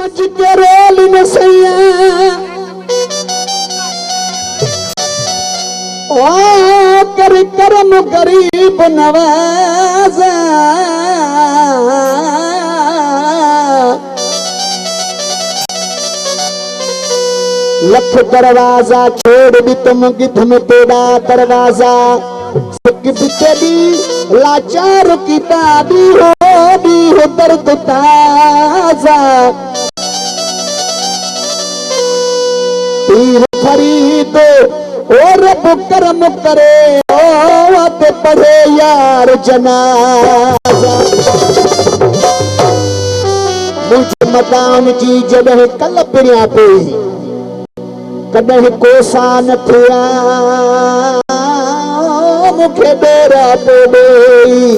समझ के रोल न सैया ओ कर करम गरीब नवाजा लख दरवाजा छोड़ भी तुम गिद्ध में तेरा दरवाजा तेरी लाचार की दादी हो दर्द ताजा पीर फरीद और रब करम करे ओ ते पढ़े यार जनाजा मुझे मकान जी जगह कल पिरिया पे कदह कोसा न थिया मुखे बेरा पे बेई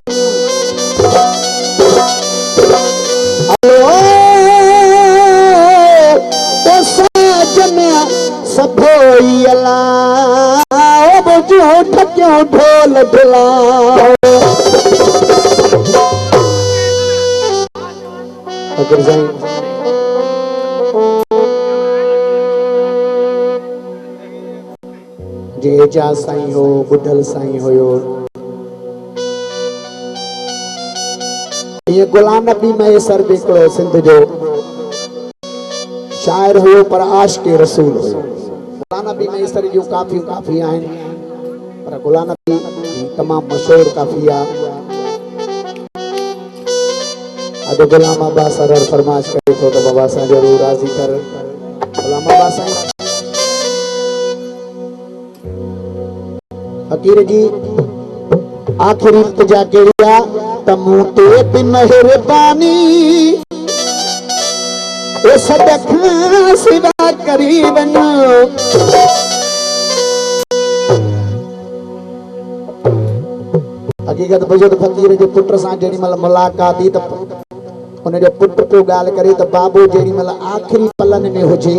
तो साजना सभोई अला झूठ क्यों ढोल ढुलाओ अगर जे जा साईं हो बुढ़ल साईं होयो ये गुलाम नबी मैसर बिकड़ो सिंध जो शायर हो पर आशिक़ रसूल हो गुलाम नबी मैसर जो काफी आहिन पर गुलाम नबी तमाम मशहूर काफिया अद गुलाम अब्बास सरर फरमाइश करे तो बाबा सा जरूर राजी कर गुलाम अब्बास साईं फकीर जी आखिरी इल्तिजा केड़िया तमू ते मेहरबानी ओ सदखा सिवा करी वनो हकीकत बुझो तो फकीर जे पुट सां जेडी मल मुलाकात थी त उन जो पुट को गाल करे त बाबू जेडी मल आखिरी पलन में हुजे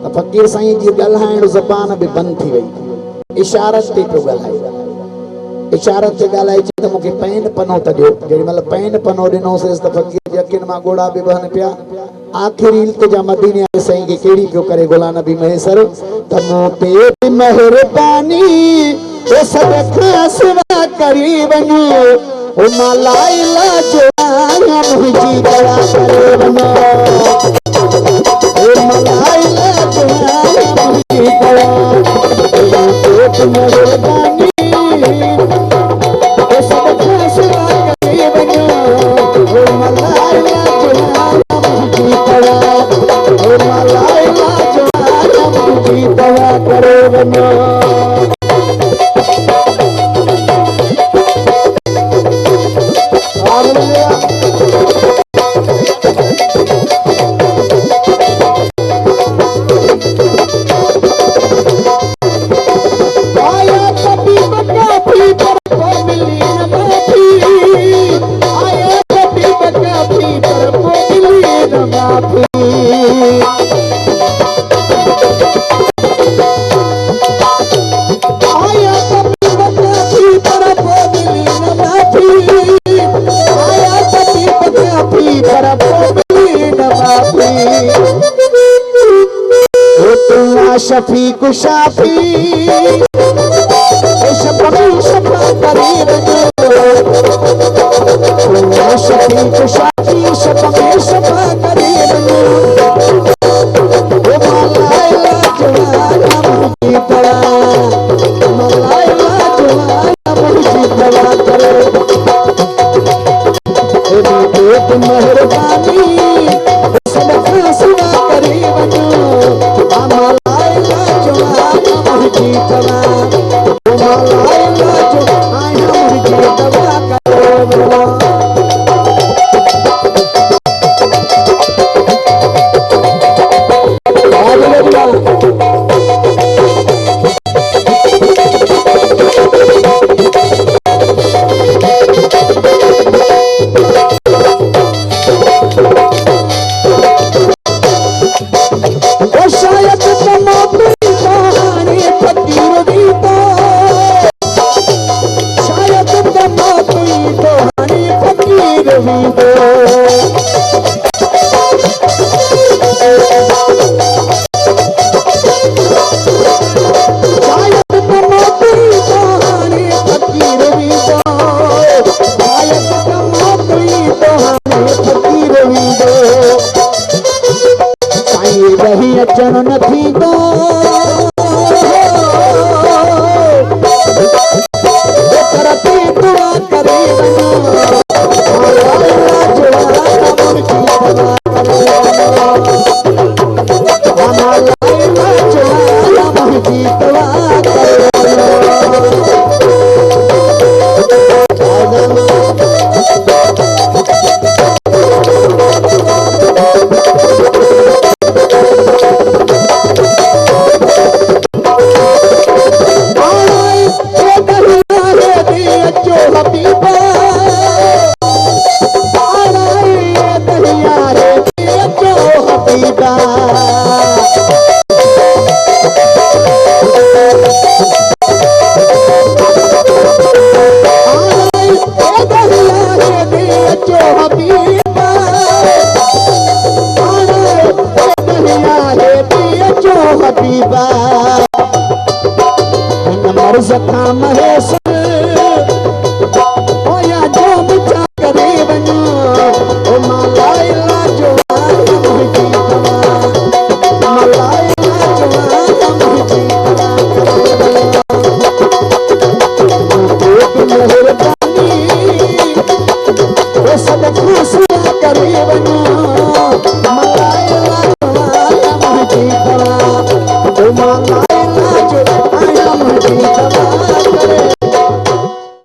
त फकीर साईं जी गल्हाइण ज़बान भी बंद थी वई इशारत ते पियो ॻाल्हाए इशारत ते ॻाल्हाए चई त मूंखे पैन पनो त ॾियो जेॾी महिल पैन पनो ॾिनोसिस त फकीर जे अखियुनि मां ॻोड़ा बि बहनि पिया आख़िरी इल्तिजा मदीने वाले साईं खे कहिड़ी पियो करे गुलाम नबी मैसर त मूं ते महिरबानी ओ सदखा सिवा करी वञो ओ माला इलाज मुंहिंजी दवा करे वञो ओ माला इलाज मुंहिंजी दवा महिरबानी ओ सदखा सिवा करी वञो ओ माला इलाज मुंहिंजी दवा ओ माला इलाज मुंहिंजी दवा करे वञो शफी कुशाफी शफा करे शफी कुशाफी शफा करे मेहरबानी सदका सिवा करे वञो बाबा